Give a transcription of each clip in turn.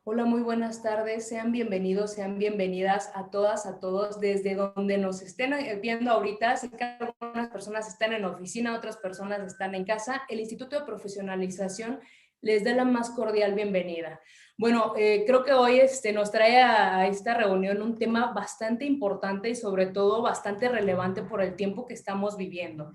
Hola, muy buenas tardes. Sean bienvenidos, sean bienvenidas a todas, a todos, desde donde nos estén viendo ahorita. Sé que algunas personas están en oficina, otras personas están en casa. El Instituto de Profesionalización les da la más cordial bienvenida. Bueno, creo que hoy nos trae a esta reunión un tema bastante importante y sobre todo bastante relevante por el tiempo que estamos viviendo.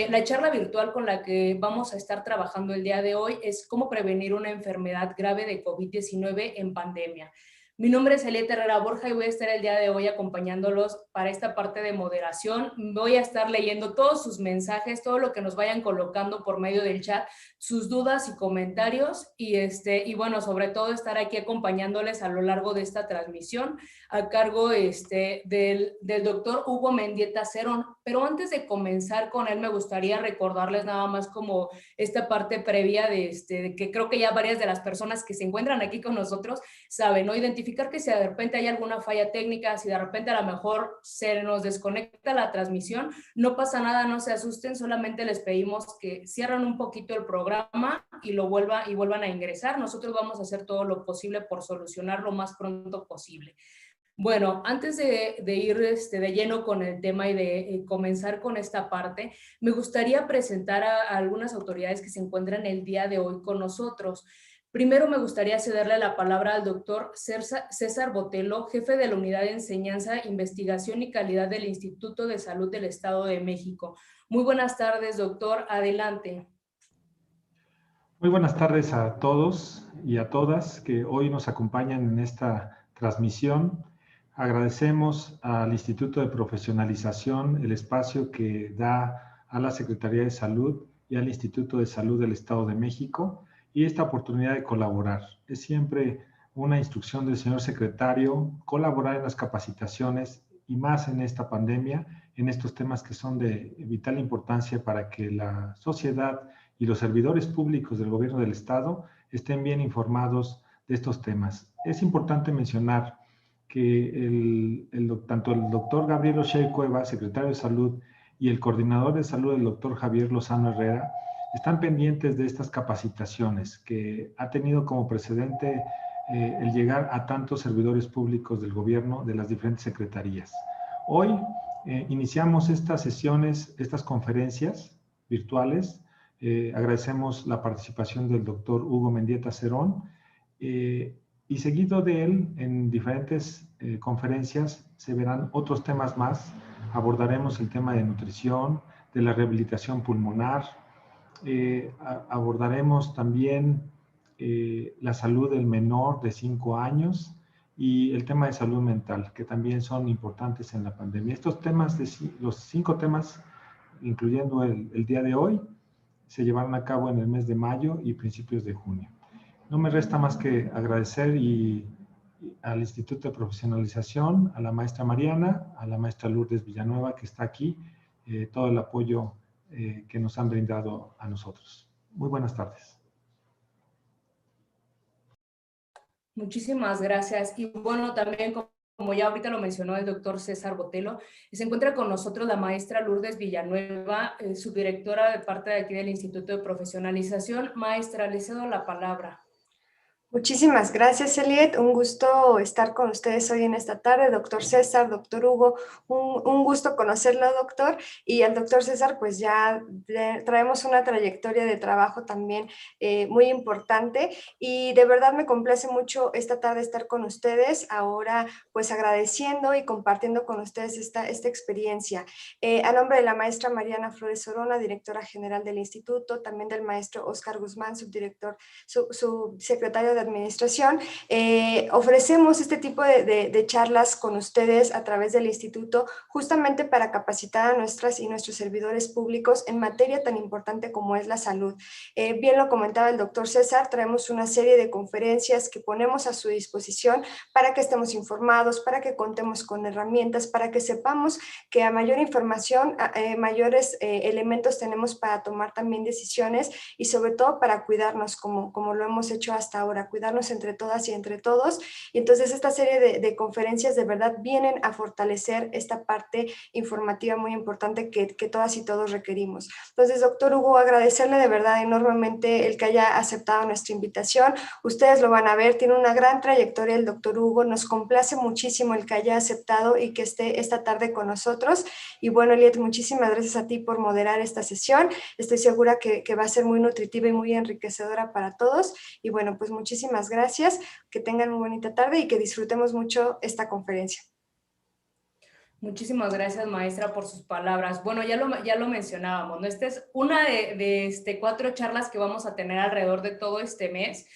La charla virtual con la que vamos a estar trabajando el día de hoy es cómo prevenir una enfermedad grave de COVID-19 en pandemia. Mi nombre es Eliette Herrera Borja y voy a estar el día de hoy acompañándolos para esta parte de moderación. Voy a estar leyendo todos sus mensajes, todo lo que nos vayan colocando por medio del chat, sus dudas y comentarios y bueno, sobre todo estar aquí acompañándoles a lo largo de esta transmisión a cargo del doctor Hugo Mendieta Cerón. Pero antes de comenzar con él, me gustaría recordarles nada más como esta parte previa de que creo que ya varias de las personas que se encuentran aquí con nosotros saben, ¿no? Identificar que si de repente hay alguna falla técnica, si de repente a lo mejor se nos desconecta la transmisión, no pasa nada, no se asusten, solamente les pedimos que cierren un poquito el programa y vuelvan a ingresar. Nosotros vamos a hacer todo lo posible por solucionar lo más pronto posible. Bueno, antes de ir de lleno con el tema y de comenzar con esta parte, me gustaría presentar a algunas autoridades que se encuentran el día de hoy con nosotros. Primero me gustaría cederle la palabra al doctor César Botello, jefe de la Unidad de Enseñanza, Investigación y Calidad del Instituto de Salud del Estado de México. Muy buenas tardes, doctor. Adelante. Muy buenas tardes a todos y a todas que hoy nos acompañan en esta transmisión. Agradecemos al Instituto de Profesionalización el espacio que da a la Secretaría de Salud y al Instituto de Salud del Estado de México y esta oportunidad de colaborar. Es siempre una instrucción del señor secretario colaborar en las capacitaciones y más en esta pandemia, en estos temas que son de vital importancia para que la sociedad y los servidores públicos del gobierno del Estado estén bien informados de estos temas. Es importante mencionar que tanto el doctor Gabriel O'Shea Cueva, secretario de Salud, y el coordinador de salud, el doctor Javier Lozano Herrera, están pendientes de estas capacitaciones que ha tenido como precedente el llegar a tantos servidores públicos del gobierno de las diferentes secretarías. Hoy iniciamos estas sesiones, estas conferencias virtuales. Agradecemos la participación del doctor Hugo Mendieta Cerón y seguido de él en diferentes conferencias se verán otros temas más. Abordaremos el tema de nutrición, de la rehabilitación pulmonar, abordaremos también la salud del menor de 5 años y el tema de salud mental, que también son importantes en la pandemia. Estos temas, los 5 temas, incluyendo el día de hoy, se llevaron a cabo en el mes de mayo y principios de junio. No me resta más que agradecer al Instituto de Profesionalización, a la maestra Mariana, a la maestra Lourdes Villanueva, que está aquí, todo el apoyo que nos han brindado a nosotros. Muy buenas tardes. Muchísimas gracias. Y bueno, también como ya ahorita lo mencionó el doctor César Botello, se encuentra con nosotros la maestra Lourdes Villanueva, subdirectora de parte de aquí del Instituto de Profesionalización. Maestra, le cedo la palabra. Muchísimas gracias, Eliette. Un gusto estar con ustedes hoy en esta tarde. Doctor César, doctor Hugo, un gusto conocerlo, doctor. Y al doctor César, pues ya traemos una trayectoria de trabajo también muy importante. Y de verdad me complace mucho esta tarde estar con ustedes, ahora pues agradeciendo y compartiendo con ustedes esta experiencia. A nombre de la maestra Mariana Flores Orona, directora general del instituto, también del maestro Oscar Guzmán, subdirector, subsecretario de Administración, ofrecemos este tipo de charlas con ustedes a través del instituto justamente para capacitar a nuestras y nuestros servidores públicos en materia tan importante como es la salud. Bien lo comentaba el doctor César, traemos una serie de conferencias que ponemos a su disposición para que estemos informados, para que contemos con herramientas, para que sepamos que a mayor información, mayores elementos tenemos para tomar también decisiones y sobre todo para cuidarnos como lo hemos hecho hasta ahora para cuidarnos entre todas y entre todos. Y entonces esta serie de conferencias de verdad vienen a fortalecer esta parte informativa muy importante que todas y todos requerimos. Entonces, doctor Hugo, agradecerle de verdad enormemente el que haya aceptado nuestra invitación. Ustedes lo van a ver, tiene una gran trayectoria el doctor Hugo, nos complace muchísimo el que haya aceptado y que esté esta tarde con nosotros. Y bueno, Eliet, muchísimas gracias a ti por moderar esta sesión. Estoy segura que va a ser muy nutritiva y muy enriquecedora para todos. Y bueno, pues muchísimas gracias, que tengan una bonita tarde y que disfrutemos mucho esta conferencia. Muchísimas gracias, maestra, por sus palabras. Bueno, ya lo mencionábamos, ¿no? Esta es una de 4 charlas que vamos a tener alrededor de todo este mes,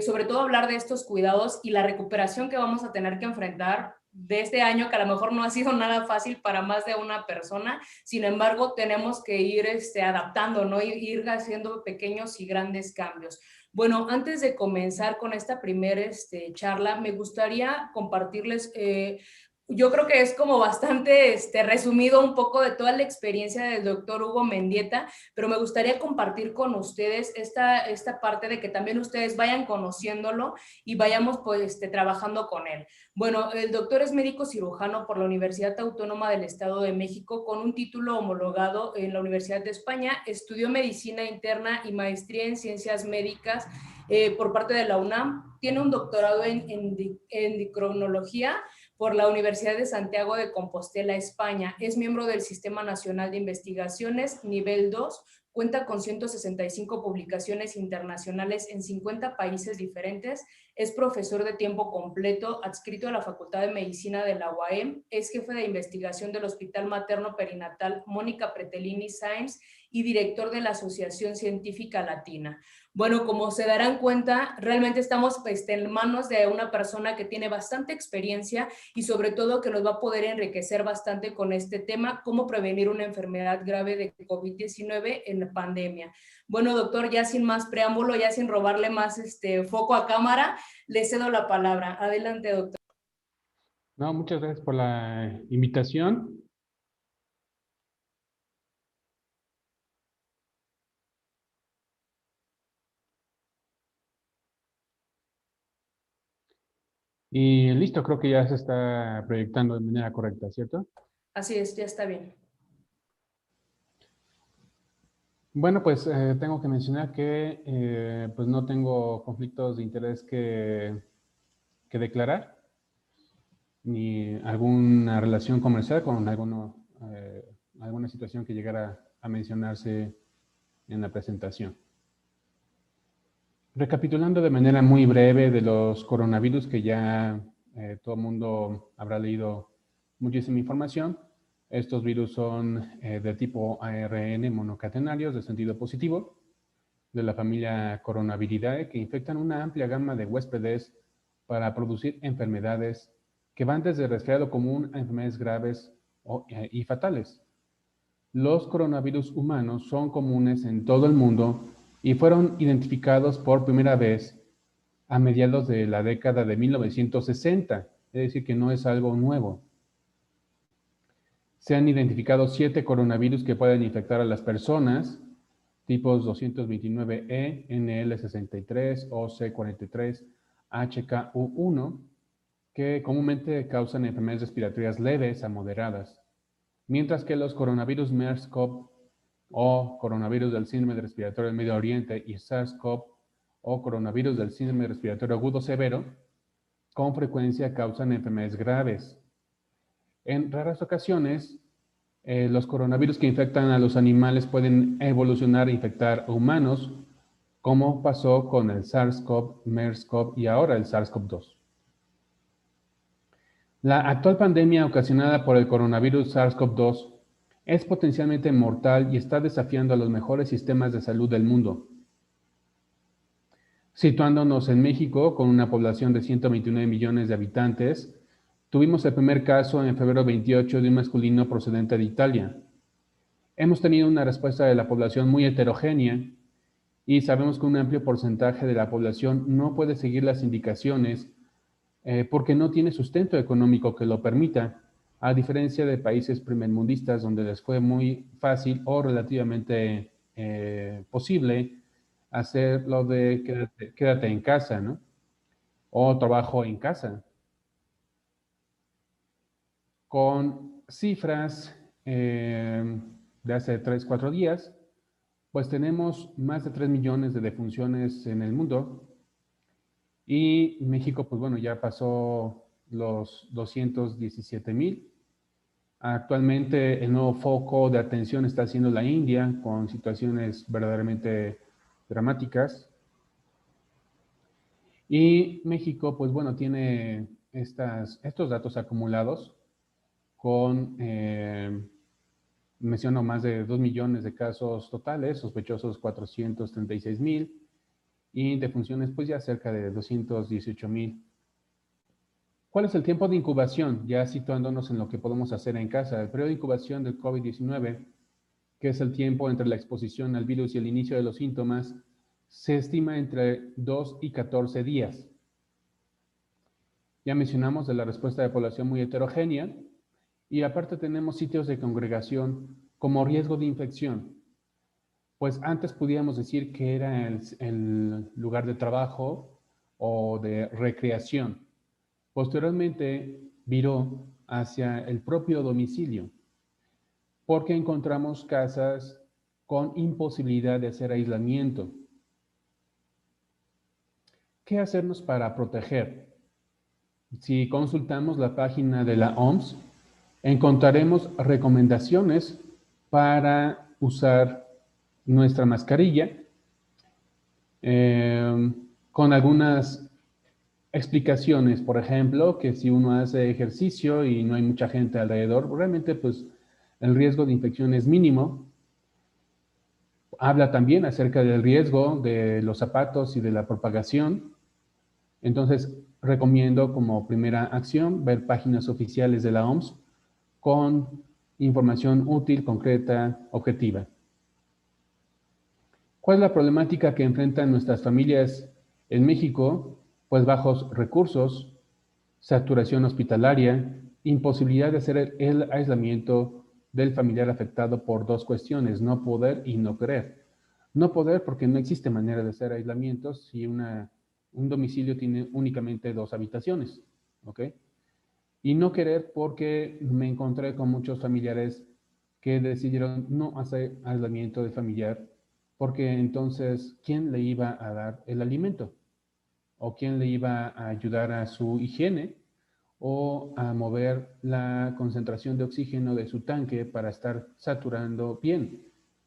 sobre todo hablar de estos cuidados y la recuperación que vamos a tener que enfrentar de este año, que a lo mejor no ha sido nada fácil para más de una persona. Sin embargo, tenemos que ir adaptando, ¿no? Ir haciendo pequeños y grandes cambios. Bueno, antes de comenzar con esta primera charla, me gustaría compartirles... yo creo que es como bastante resumido un poco de toda la experiencia del doctor Hugo Mendieta, pero me gustaría compartir con ustedes esta parte de que también ustedes vayan conociéndolo y vayamos pues, trabajando con él. Bueno, el doctor es médico cirujano por la Universidad Autónoma del Estado de México con un título homologado en la Universidad de España, estudió medicina interna y maestría en ciencias médicas por parte de la UNAM, tiene un doctorado en endocrinología por la Universidad de Santiago de Compostela, España. Es miembro del Sistema Nacional de Investigaciones, nivel 2, cuenta con 165 publicaciones internacionales en 50 países diferentes, es profesor de tiempo completo, adscrito a la Facultad de Medicina de la UAM, es jefe de investigación del Hospital Materno Perinatal Mónica Pretelini Sáenz y director de la Asociación Científica Latina. Bueno, como se darán cuenta, realmente estamos en manos de una persona que tiene bastante experiencia y sobre todo que nos va a poder enriquecer bastante con este tema, cómo prevenir una enfermedad grave de COVID-19 en la pandemia. Bueno, doctor, ya sin más preámbulo, ya sin robarle más foco a cámara, le cedo la palabra. Adelante, doctor. No, muchas gracias por la invitación. Y listo, creo que ya se está proyectando de manera correcta, ¿cierto? Así es, ya está bien. Bueno, pues tengo que mencionar que pues no tengo conflictos de interés que declarar, ni alguna relación comercial con alguna situación que llegara a mencionarse en la presentación. Recapitulando de manera muy breve de los coronavirus, que ya todo el mundo habrá leído muchísima información. Estos virus son de tipo ARN monocatenarios de sentido positivo, de la familia Coronaviridae, que infectan una amplia gama de huéspedes para producir enfermedades que van desde resfriado común a enfermedades graves y fatales. Los coronavirus humanos son comunes en todo el mundo y fueron identificados por primera vez a mediados de la década de 1960, es decir, que no es algo nuevo. Se han identificado 7 coronavirus que pueden infectar a las personas, tipos 229E, NL63, OC43, HKU1, que comúnmente causan enfermedades respiratorias leves a moderadas, mientras que los coronavirus MERS-CoV o coronavirus del síndrome respiratorio del Medio Oriente y SARS-CoV o coronavirus del síndrome respiratorio agudo severo, con frecuencia causan enfermedades graves. En raras ocasiones, los coronavirus que infectan a los animales pueden evolucionar a infectar a humanos, como pasó con el SARS-CoV, MERS-CoV y ahora el SARS-CoV-2. La actual pandemia ocasionada por el coronavirus SARS-CoV-2 es potencialmente mortal y está desafiando a los mejores sistemas de salud del mundo. Situándonos en México, con una población de 129 millones de habitantes, tuvimos el primer caso en febrero 28 de un masculino procedente de Italia. Hemos tenido una respuesta de la población muy heterogénea y sabemos que un amplio porcentaje de la población no puede seguir las indicaciones porque no tiene sustento económico que lo permita, a diferencia de países primermundistas donde les fue muy fácil o relativamente posible hacer lo de quédate en casa, ¿no? o trabajo en casa. Con cifras de hace 3, 4 días, pues tenemos más de 3 millones de defunciones en el mundo y México, pues bueno, ya pasó los 217,000. Actualmente el nuevo foco de atención está siendo la India, con situaciones verdaderamente dramáticas. Y México, pues bueno, tiene estos datos acumulados con, menciono, más de 2 millones de casos totales, sospechosos 436,000 y defunciones pues ya cerca de 218,000. ¿Cuál es el tiempo de incubación? Ya situándonos en lo que podemos hacer en casa. El periodo de incubación del COVID-19, que es el tiempo entre la exposición al virus y el inicio de los síntomas, se estima entre 2 y 14 días. Ya mencionamos de la respuesta de población muy heterogénea y aparte tenemos sitios de congregación como riesgo de infección. Pues antes podíamos decir que era el lugar de trabajo o de recreación. Posteriormente viró hacia el propio domicilio, porque encontramos casas con imposibilidad de hacer aislamiento. ¿Qué hacernos para proteger? Si consultamos la página de la OMS, encontraremos recomendaciones para usar nuestra mascarilla con algunas explicaciones. Por ejemplo, que si uno hace ejercicio y no hay mucha gente alrededor, realmente pues el riesgo de infección es mínimo. Habla también acerca del riesgo de los zapatos y de la propagación. Entonces, recomiendo como primera acción ver páginas oficiales de la OMS con información útil, concreta, objetiva. ¿Cuál es la problemática que enfrentan nuestras familias en México? Pues bajos recursos, saturación hospitalaria, imposibilidad de hacer el aislamiento del familiar afectado por dos cuestiones, no poder y no querer. No poder porque no existe manera de hacer aislamientos si un domicilio tiene únicamente 2 habitaciones, ¿ok? Y no querer porque me encontré con muchos familiares que decidieron no hacer aislamiento de familiar porque entonces, ¿quién le iba a dar el alimento? ¿O quién le iba a ayudar a su higiene? ¿O a mover la concentración de oxígeno de su tanque para estar saturando bien?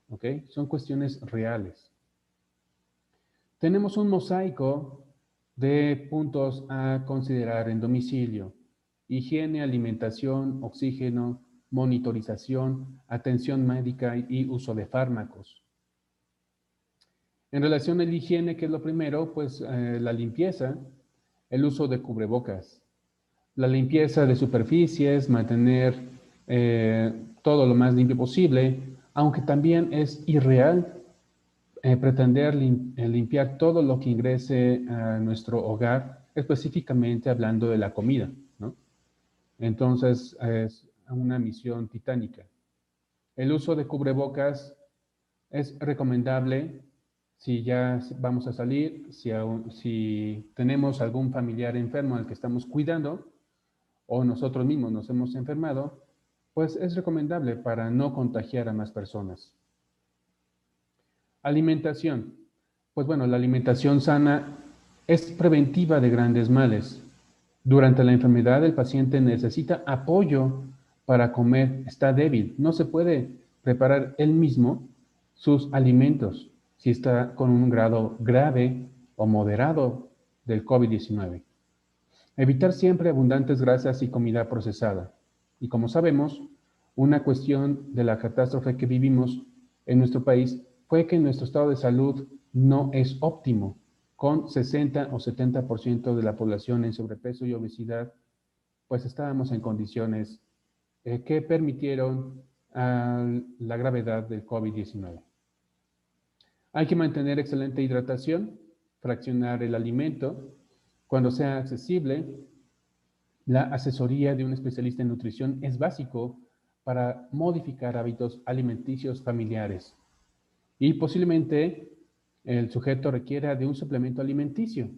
¿Ok? Son cuestiones reales. Tenemos un mosaico de puntos a considerar en domicilio: higiene, alimentación, oxígeno, monitorización, atención médica y uso de fármacos. En relación a la higiene, ¿qué es lo primero? Pues la limpieza, el uso de cubrebocas, la limpieza de superficies, mantener todo lo más limpio posible, aunque también es irreal pretender limpiar todo lo que ingrese a nuestro hogar, específicamente hablando de la comida, ¿no? Entonces, es una misión titánica. El uso de cubrebocas es recomendable si ya vamos a salir, si tenemos algún familiar enfermo al que estamos cuidando o nosotros mismos nos hemos enfermado, pues es recomendable para no contagiar a más personas. Alimentación. Pues bueno, la alimentación sana es preventiva de grandes males. Durante la enfermedad el paciente necesita apoyo para comer, está débil, no se puede preparar él mismo sus alimentos si está con un grado grave o moderado del COVID-19. Evitar siempre abundantes grasas y comida procesada. Y como sabemos, una cuestión de la catástrofe que vivimos en nuestro país fue que nuestro estado de salud no es óptimo, con 60 o 70% de la población en sobrepeso y obesidad, pues estábamos en condiciones que permitieron la gravedad del COVID-19. Hay que mantener excelente hidratación, fraccionar el alimento. Cuando sea accesible, la asesoría de un especialista en nutrición es básico para modificar hábitos alimenticios familiares. Y posiblemente el sujeto requiera de un suplemento alimenticio.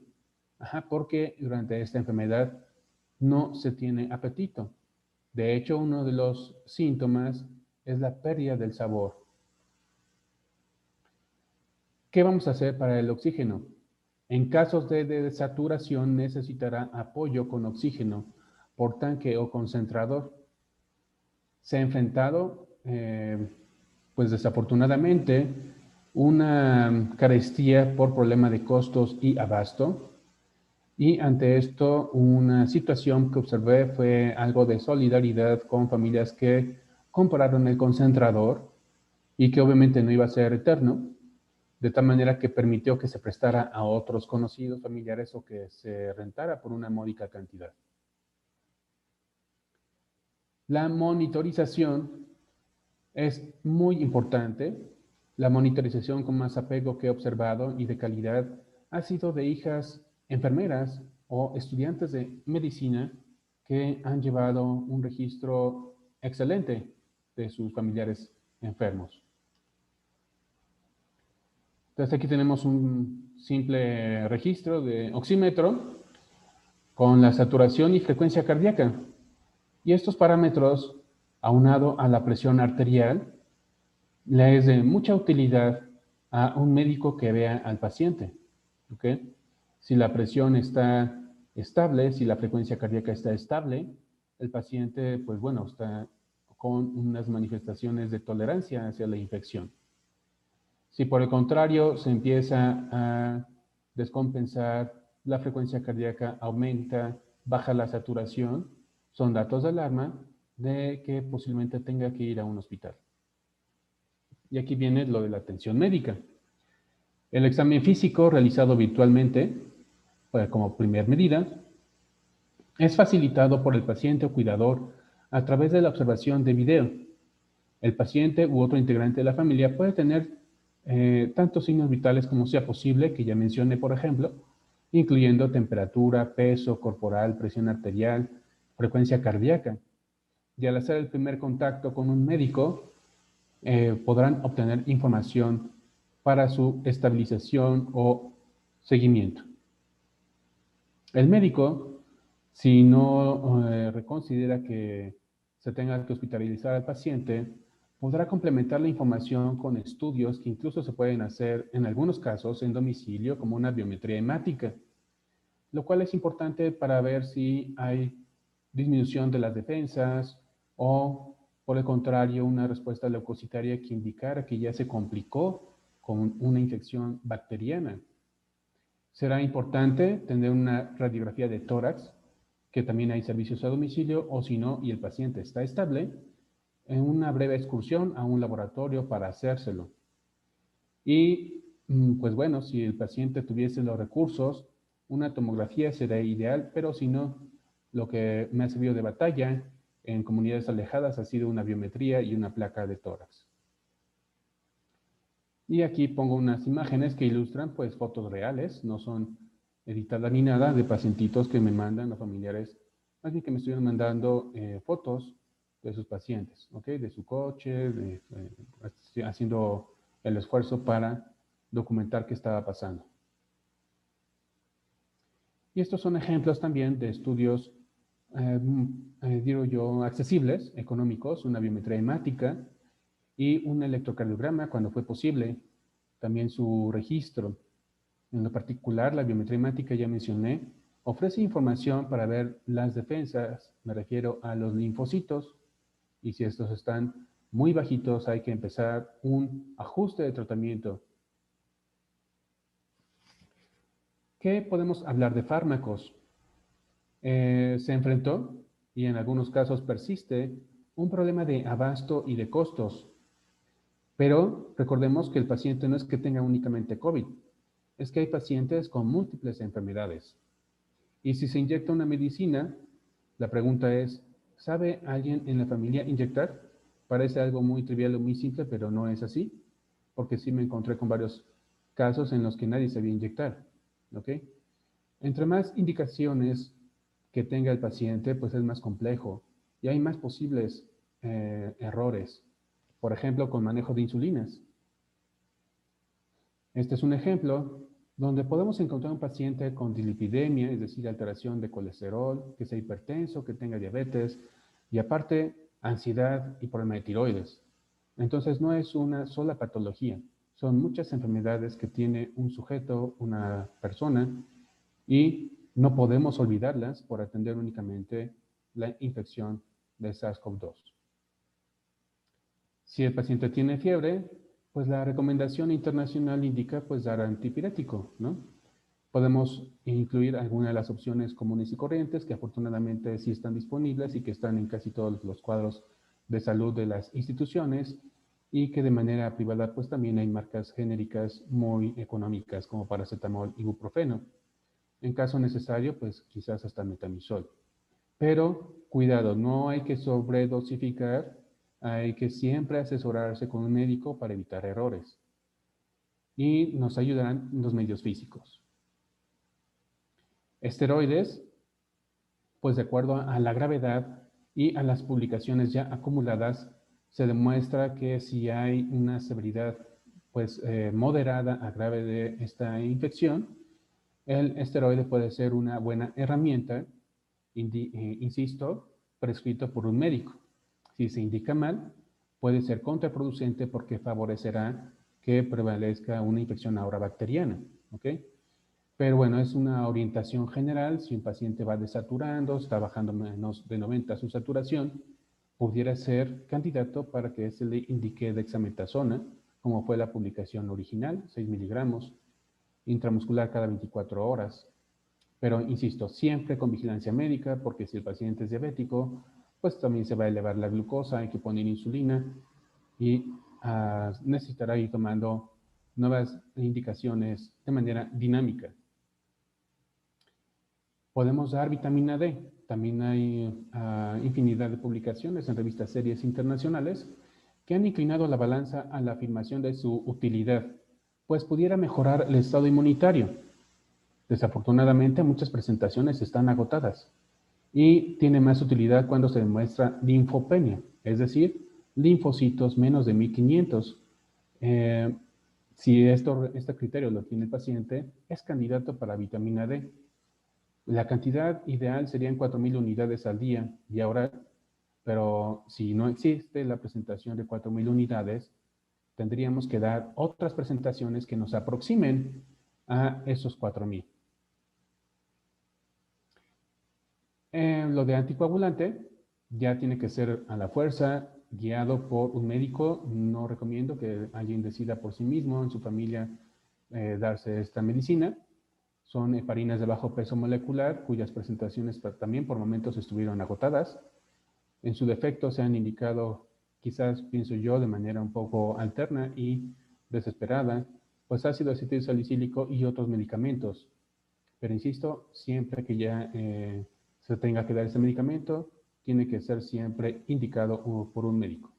Porque durante esta enfermedad no se tiene apetito. De hecho, uno de los síntomas es la pérdida del sabor. ¿Qué vamos a hacer para el oxígeno? En casos de desaturación necesitará apoyo con oxígeno por tanque o concentrador. Se ha enfrentado, pues desafortunadamente, una carestía por problema de costos y abasto. Y ante esto, una situación que observé fue algo de solidaridad con familias que compraron el concentrador y que obviamente no iba a ser eterno, de tal manera que permitió que se prestara a otros conocidos, familiares o que se rentara por una módica cantidad. La monitorización es muy importante. La monitorización con más apego que he observado y de calidad ha sido de hijas enfermeras o estudiantes de medicina que han llevado un registro excelente de sus familiares enfermos. Entonces aquí tenemos un simple registro de oxímetro con la saturación y frecuencia cardíaca. Y estos parámetros, aunado a la presión arterial, le es de mucha utilidad a un médico que vea al paciente. ¿Okay? Si la presión está estable, si la frecuencia cardíaca está estable, el paciente, pues bueno, está con unas manifestaciones de tolerancia hacia la infección. Si por el contrario se empieza a descompensar, la frecuencia cardíaca aumenta, baja la saturación, son datos de alarma de que posiblemente tenga que ir a un hospital. Y aquí viene lo de la atención médica. El examen físico realizado virtualmente, como primer medida, es facilitado por el paciente o cuidador a través de la observación de video. El paciente u otro integrante de la familia puede tener tantos signos vitales como sea posible, que ya mencioné, por ejemplo, incluyendo temperatura, peso corporal, presión arterial, frecuencia cardíaca. Y al hacer el primer contacto con un médico, podrán obtener información para su estabilización o seguimiento. El médico, si no reconsidera que se tenga que hospitalizar al paciente, podrá complementar la información con estudios que incluso se pueden hacer en algunos casos en domicilio, como una biometría hemática, lo cual es importante para ver si hay disminución de las defensas o, por el contrario, una respuesta leucocitaria que indicara que ya se complicó con una infección bacteriana. Será importante tener una radiografía de tórax, que también hay servicios a domicilio, o si no, y el paciente está estable, en una breve excursión a un laboratorio para hacérselo. Y, pues bueno, si el paciente tuviese los recursos, una tomografía sería ideal, pero si no, lo que me ha servido de batalla en comunidades alejadas ha sido una biometría y una placa de tórax. Y aquí pongo unas imágenes que ilustran, pues, fotos reales, no son editadas ni nada, de pacientitos que me mandan los familiares, más bien que me estuvieron mandando fotos de sus pacientes, ¿ok? De su coche, haciendo el esfuerzo para documentar qué estaba pasando. Y estos son ejemplos también de estudios, digo yo, accesibles, económicos, una biometría hemática y un electrocardiograma cuando fue posible, también su registro. En lo particular, la biometría hemática, ya mencioné, ofrece información para ver las defensas, me refiero a los linfocitos, y si estos están muy bajitos, hay que empezar un ajuste de tratamiento. ¿Qué podemos hablar de fármacos? Se enfrentó, y en algunos casos persiste, un problema de abasto y de costos. Pero recordemos que el paciente no es que tenga únicamente COVID, es que hay pacientes con múltiples enfermedades. Y si se inyecta una medicina, la pregunta es, ¿sabe alguien en la familia inyectar? Parece algo muy trivial o muy simple, pero no es así, porque sí me encontré con varios casos en los que nadie sabía inyectar, ¿ok? Entre más indicaciones que tenga el paciente, pues es más complejo y hay más posibles errores. Por ejemplo, con manejo de insulinas. Este es un ejemplo donde podemos encontrar un paciente con dislipidemia, es decir, alteración de colesterol, que sea hipertenso, que tenga diabetes, y aparte ansiedad y problema de tiroides. Entonces no es una sola patología, son muchas enfermedades que tiene un sujeto, una persona, y no podemos olvidarlas por atender únicamente la infección de SARS-CoV-2. Si el paciente tiene fiebre, pues la recomendación internacional indica pues dar antipirético, ¿no? Podemos incluir algunas de las opciones comunes y corrientes que afortunadamente sí están disponibles y que están en casi todos los cuadros de salud de las instituciones y que de manera privada pues también hay marcas genéricas muy económicas como paracetamol y ibuprofeno. En caso necesario, pues quizás hasta metamizol. Pero cuidado, no hay que sobredosificar, hay que siempre asesorarse con un médico para evitar errores. Y nos ayudarán los medios físicos. Esteroides, pues de acuerdo a la gravedad y a las publicaciones ya acumuladas, se demuestra que si hay una severidad pues moderada a grave de esta infección, el esteroide puede ser una buena herramienta, insisto, prescrito por un médico. Si se indica mal, puede ser contraproducente porque favorecerá que prevalezca una infección ahora bacteriana, ¿ok? Pero bueno, es una orientación general. Si un paciente va desaturando, está bajando menos de 90 su saturación, pudiera ser candidato para que se le indique dexametasona, como fue la publicación original, 6 miligramos, intramuscular cada 24 horas. Pero, insisto, siempre con vigilancia médica, porque si el paciente es diabético, pues también se va a elevar la glucosa, hay que poner insulina y necesitará ir tomando nuevas indicaciones de manera dinámica. Podemos dar vitamina D. También hay infinidad de publicaciones en revistas serias internacionales que han inclinado la balanza a la afirmación de su utilidad, pues pudiera mejorar el estado inmunitario. Desafortunadamente, muchas presentaciones están agotadas y tiene más utilidad cuando se demuestra linfopenia, es decir, linfocitos menos de 1500. Si este criterio lo tiene el paciente, es candidato para vitamina D. La cantidad ideal serían 4000 unidades al día y ahora, pero si no existe la presentación de 4000 unidades, tendríamos que dar otras presentaciones que nos aproximen a esos 4000. Lo de anticoagulante ya tiene que ser a la fuerza, guiado por un médico. No recomiendo que alguien decida por sí mismo, en su familia, darse esta medicina. Son heparinas de bajo peso molecular, cuyas presentaciones también por momentos estuvieron agotadas. En su defecto se han indicado, quizás pienso yo, de manera un poco alterna y desesperada, pues ácido acetil salicílico y otros medicamentos. Pero insisto, siempre que ya se tenga que dar ese medicamento, tiene que ser siempre indicado por un médico.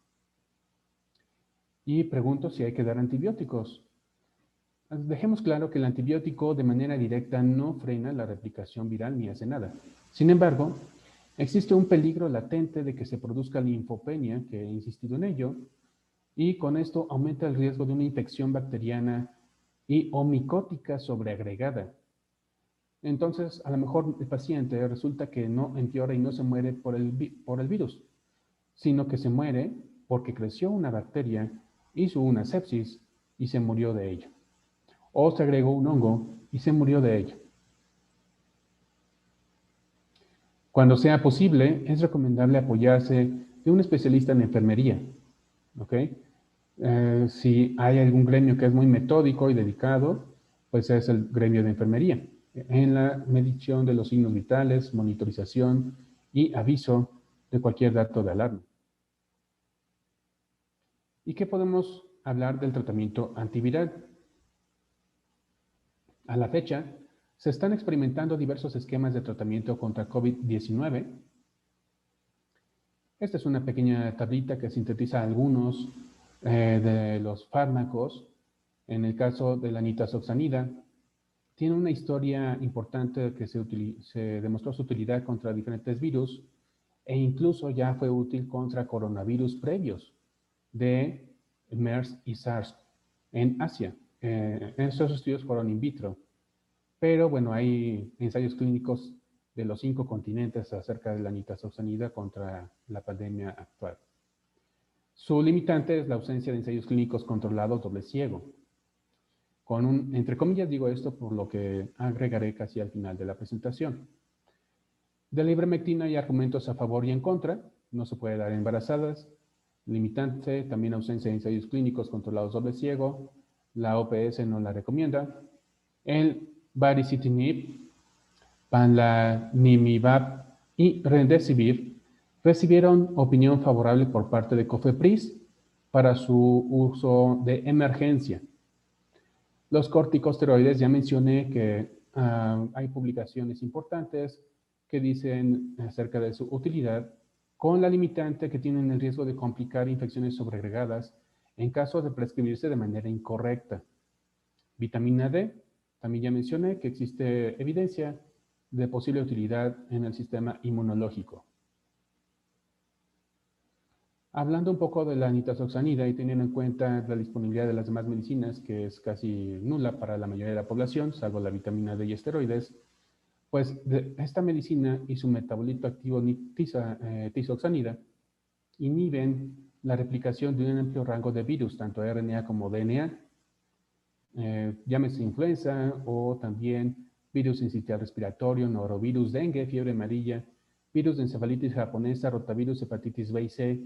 Y pregunto si hay que dar antibióticos. Dejemos claro que el antibiótico de manera directa no frena la replicación viral ni hace nada. Sin embargo, existe un peligro latente de que se produzca linfopenia, que he insistido en ello, y con esto aumenta el riesgo de una infección bacteriana y o micótica sobreagregada. Entonces, a lo mejor el paciente resulta que no empeora y no se muere por el virus, sino que se muere porque creció una bacteria, hizo una sepsis y se murió de ello. O se agregó un hongo y se murió de ello. Cuando sea posible, es recomendable apoyarse de un especialista en enfermería, ¿ok? Si hay algún gremio que es muy metódico y dedicado, pues es el gremio de enfermería, en la medición de los signos vitales, monitorización y aviso de cualquier dato de alarma. ¿Y qué podemos hablar del tratamiento antiviral? A la fecha, se están experimentando diversos esquemas de tratamiento contra COVID-19. Esta es una pequeña tablita que sintetiza algunos de los fármacos. En el caso de la nitazoxanida, tiene una historia importante que se demostró su utilidad contra diferentes virus e incluso ya fue útil contra coronavirus previos de MERS y SARS en Asia. Estos estudios fueron in vitro. pero bueno, hay ensayos clínicos de los 5 continentes acerca de la nitazoxanida contra la pandemia actual. Su limitante es la ausencia de ensayos clínicos controlados doble ciego. Entre comillas digo esto por lo que agregaré casi al final de la presentación. De la ivermectina hay argumentos a favor y en contra. No se puede dar en embarazadas. Limitante, también ausencia de ensayos clínicos controlados doble ciego. La OPS no la recomienda. El baricitinib, bamlanivimab y remdesivir recibieron opinión favorable por parte de COFEPRIS para su uso de emergencia. Los corticosteroides, ya mencioné que hay publicaciones importantes que dicen acerca de su utilidad, con la limitante que tienen el riesgo de complicar infecciones sobreagregadas en caso de prescribirse de manera incorrecta. Vitamina D, también ya mencioné que existe evidencia de posible utilidad en el sistema inmunológico. Hablando un poco de la nitazoxanida y teniendo en cuenta la disponibilidad de las demás medicinas, que es casi nula para la mayoría de la población, salvo la vitamina D y esteroides, pues esta medicina y su metabolito activo tizoxanida inhiben la replicación de un amplio rango de virus, tanto RNA como DNA, llámese influenza o también virus sincitial respiratorio, norovirus, dengue, fiebre amarilla, virus de encefalitis japonesa, rotavirus, hepatitis B y C,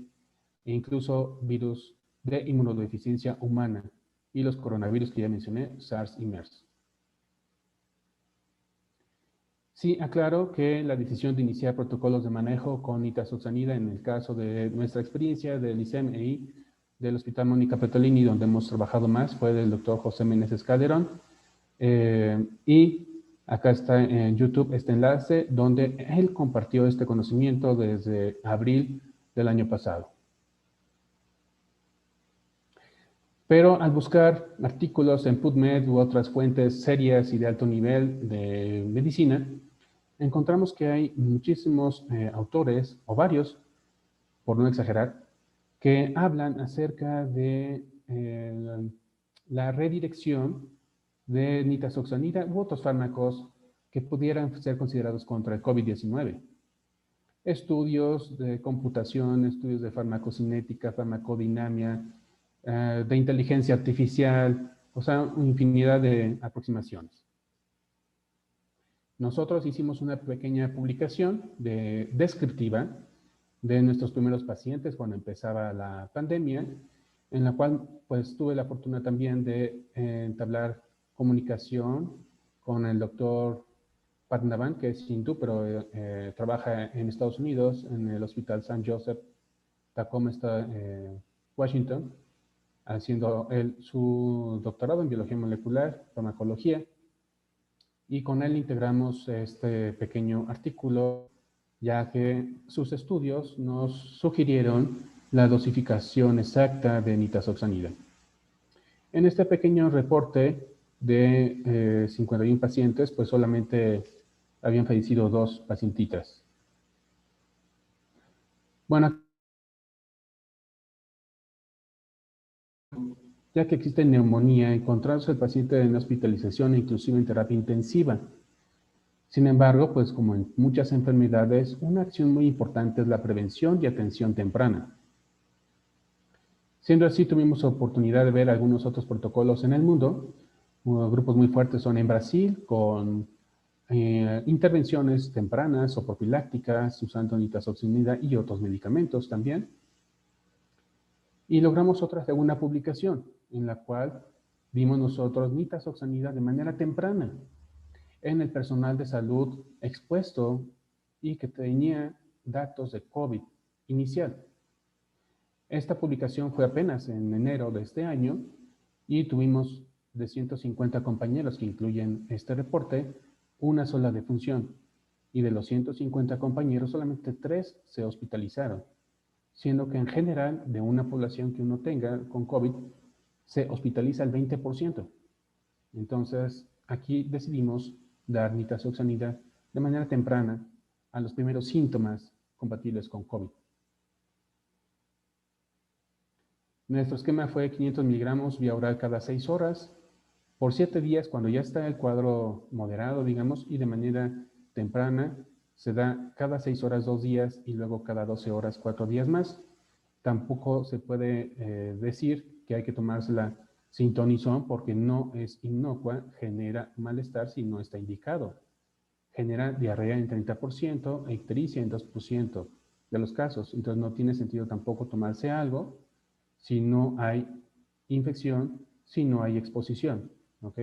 e incluso virus de inmunodeficiencia humana y los coronavirus que ya mencioné, SARS y MERS. Sí, aclaro que la decisión de iniciar protocolos de manejo con nitazoxanida en el caso de nuestra experiencia del ICEM y del Hospital Mónica Petolini, donde hemos trabajado más, fue del doctor José Meneses Calderón. Y acá está en YouTube este enlace donde él compartió este conocimiento desde abril del año pasado. Pero al buscar artículos en PubMed u otras fuentes serias y de alto nivel de medicina, encontramos que hay muchísimos autores, o varios, por no exagerar, que hablan acerca de la redirección de nitazoxanida u otros fármacos que pudieran ser considerados contra el COVID-19. Estudios de computación, estudios de farmacocinética, farmacodinamia, de inteligencia artificial, o sea, una infinidad de aproximaciones. Nosotros hicimos una pequeña publicación descriptiva de nuestros primeros pacientes cuando empezaba la pandemia, en la cual pues tuve la fortuna también de entablar comunicación con el doctor Padmanabhan, que es hindú, pero trabaja en Estados Unidos, en el Hospital St. Joseph, Tacoma, Washington, haciendo su doctorado en biología molecular, farmacología, y con él integramos este pequeño artículo, ya que sus estudios nos sugirieron la dosificación exacta de nitazoxanida. En este pequeño reporte de 51 pacientes, pues solamente habían fallecido 2 pacientitas. Bueno, ya que existe neumonía, encontrarse el paciente en hospitalización e inclusive en terapia intensiva. Sin embargo, pues como en muchas enfermedades, una acción muy importante es la prevención y atención temprana. Siendo así, tuvimos oportunidad de ver algunos otros protocolos en el mundo. Grupos muy fuertes son en Brasil, con intervenciones tempranas o profilácticas, usando nitazoxanida y otros medicamentos también. Y logramos otra segunda publicación, en la cual vimos nosotros nitazoxanida de manera temprana en el personal de salud expuesto y que tenía datos de COVID inicial. Esta publicación fue apenas en enero de este año y tuvimos de 150 compañeros que incluyen este reporte, una sola defunción. Y de los 150 compañeros, solamente 3 se hospitalizaron, siendo que en general de una población que uno tenga con COVID, se hospitaliza el 20%. Entonces, aquí decidimos dar nitazoxanida de manera temprana a los primeros síntomas compatibles con COVID. Nuestro esquema fue 500 miligramos vía oral cada 6 horas, Por 7 días, cuando ya está el cuadro moderado, digamos, y de manera temprana, se da cada 6 horas 2 días y luego cada 12 horas 4 días más. Tampoco se puede decir que hay que tomársela sin Sintonizón porque no es inocua, genera malestar si no está indicado. Genera diarrea en 30%, ictericia en 2% de los casos. Entonces no tiene sentido tampoco tomarse algo si no hay infección, si no hay exposición. ¿Ok?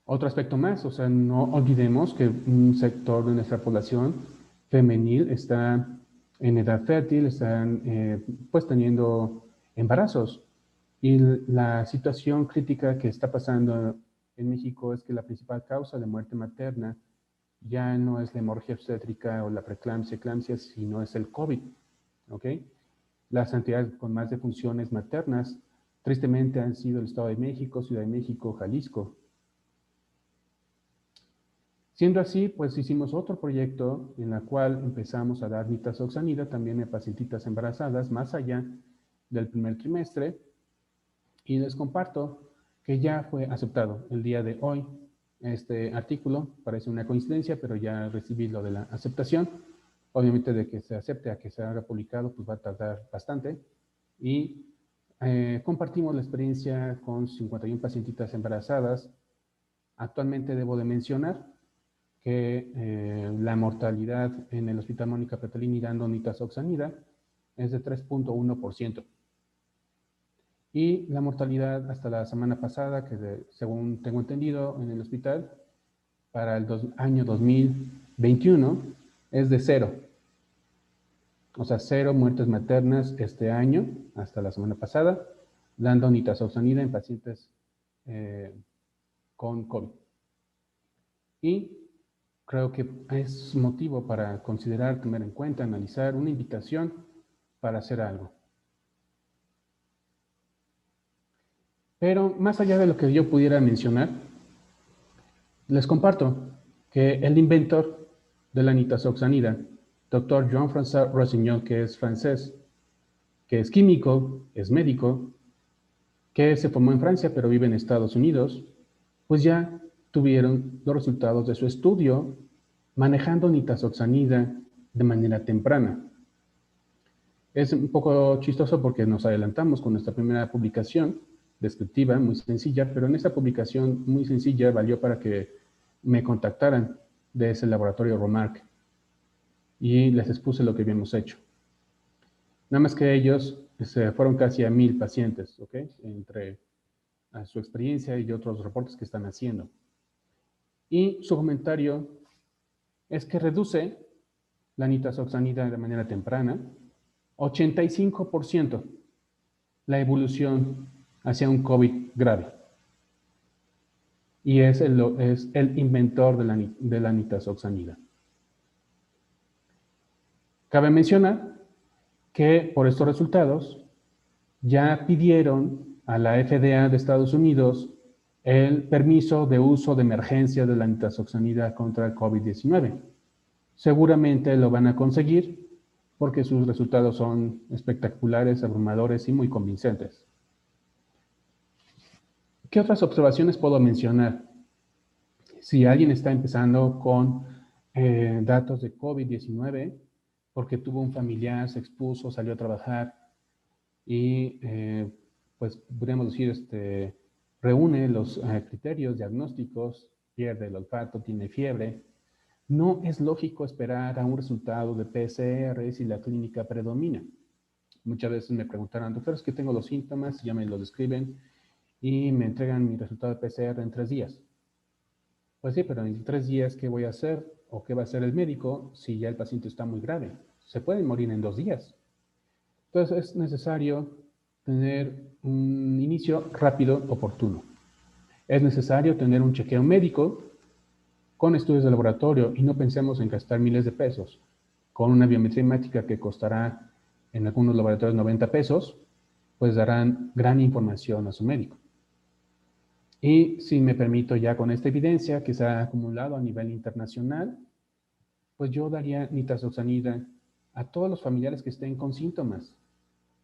Otro aspecto más, o sea, no olvidemos que un sector de nuestra población femenil está en edad fértil, están pues teniendo embarazos. Y la situación crítica que está pasando en México es que la principal causa de muerte materna ya no es la hemorragia obstétrica o la preeclampsia, eclampsia, sino es el COVID. ¿Ok? Las entidades con más defunciones maternas, tristemente, han sido el Estado de México, Ciudad de México, Jalisco. Siendo así, pues hicimos otro proyecto en el cual empezamos a dar nitazoxanida también a pacientitas embarazadas más allá del primer trimestre, y les comparto que ya fue aceptado el día de hoy. Este artículo parece una coincidencia, pero ya recibí lo de la aceptación. Obviamente de que se acepte a que se haga publicado, pues va a tardar bastante. Y compartimos la experiencia con 51 pacientitas embarazadas. Actualmente debo de mencionar que la mortalidad en el Hospital Mónica Petrolini dando nitazoxanida es de 3.1%. Y la mortalidad hasta la semana pasada, que según tengo entendido en el hospital, para el año 2021 es de 0. O sea, 0 muertes maternas este año, hasta la semana pasada, dando nitazoxanida en pacientes con COVID. Y creo que es motivo para considerar, tener en cuenta, analizar una invitación para hacer algo. Pero más allá de lo que yo pudiera mencionar, les comparto que el inventor de la nitazoxanida, Dr. Jean-François Rossignol, que es francés, que es químico, es médico, que se formó en Francia pero vive en Estados Unidos, pues ya tuvieron los resultados de su estudio manejando nitazoxanida de manera temprana. Es un poco chistoso porque nos adelantamos con nuestra primera publicación descriptiva, muy sencilla, pero en esa publicación muy sencilla valió para que me contactaran de ese laboratorio Romark y les expuse lo que habíamos hecho. Nada más que ellos se fueron casi a 1000 pacientes, ¿ok? Entre su experiencia y otros reportes que están haciendo. Y su comentario es que reduce la nitazoxanida de manera temprana 85% la evolución hacia un COVID grave. Y es el inventor de la nitazoxanida. Cabe mencionar que por estos resultados ya pidieron a la FDA de Estados Unidos el permiso de uso de emergencia de la nitazoxanida contra el COVID-19. Seguramente lo van a conseguir porque sus resultados son espectaculares, abrumadores y muy convincentes. ¿Qué otras observaciones puedo mencionar? Si alguien está empezando con datos de COVID-19, porque tuvo un familiar, se expuso, salió a trabajar y, pues, podríamos decir, reúne los criterios diagnósticos, pierde el olfato, tiene fiebre, no es lógico esperar a un resultado de PCR si la clínica predomina. Muchas veces me preguntaron, doctor, es que tengo los síntomas, ya me los describen y me entregan mi resultado de PCR en 3 días. Pues sí, pero en 3 días, ¿qué voy a hacer? ¿O qué va a hacer el médico si ya el paciente está muy grave? Se pueden morir en 2 días. Entonces es necesario tener un inicio rápido, oportuno. Es necesario tener un chequeo médico con estudios de laboratorio y no pensemos en gastar miles de pesos. Con una biometría hemática que costará en algunos laboratorios 90 pesos, pues darán gran información a su médico. Y si me permito, ya con esta evidencia que se ha acumulado a nivel internacional, pues yo daría nitazoxanida a todos los familiares que estén con síntomas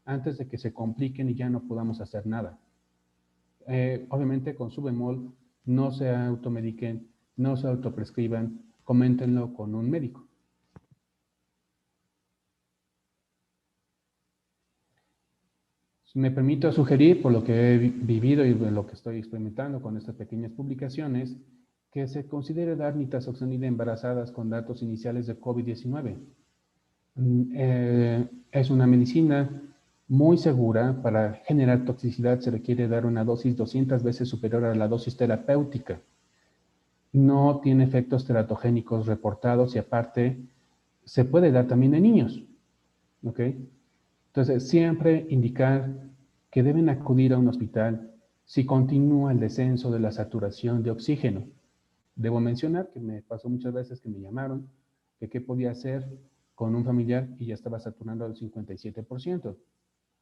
antes de que se compliquen y ya no podamos hacer nada. Obviamente con su bemol, no se automediquen, no se autoprescriban, coméntenlo con un médico. Me permito sugerir, por lo que he vivido y lo que estoy experimentando con estas pequeñas publicaciones, que se considere dar nitazoxanida a embarazadas con datos iniciales de COVID-19. Es una medicina muy segura. Para generar toxicidad se requiere dar una dosis 200 veces superior a la dosis terapéutica. No tiene efectos teratogénicos reportados y aparte se puede dar también en niños. ¿Ok? Entonces, siempre indicar que deben acudir a un hospital si continúa el descenso de la saturación de oxígeno. Debo mencionar que me pasó muchas veces que me llamaron que qué podía hacer con un familiar y ya estaba saturando al 57%.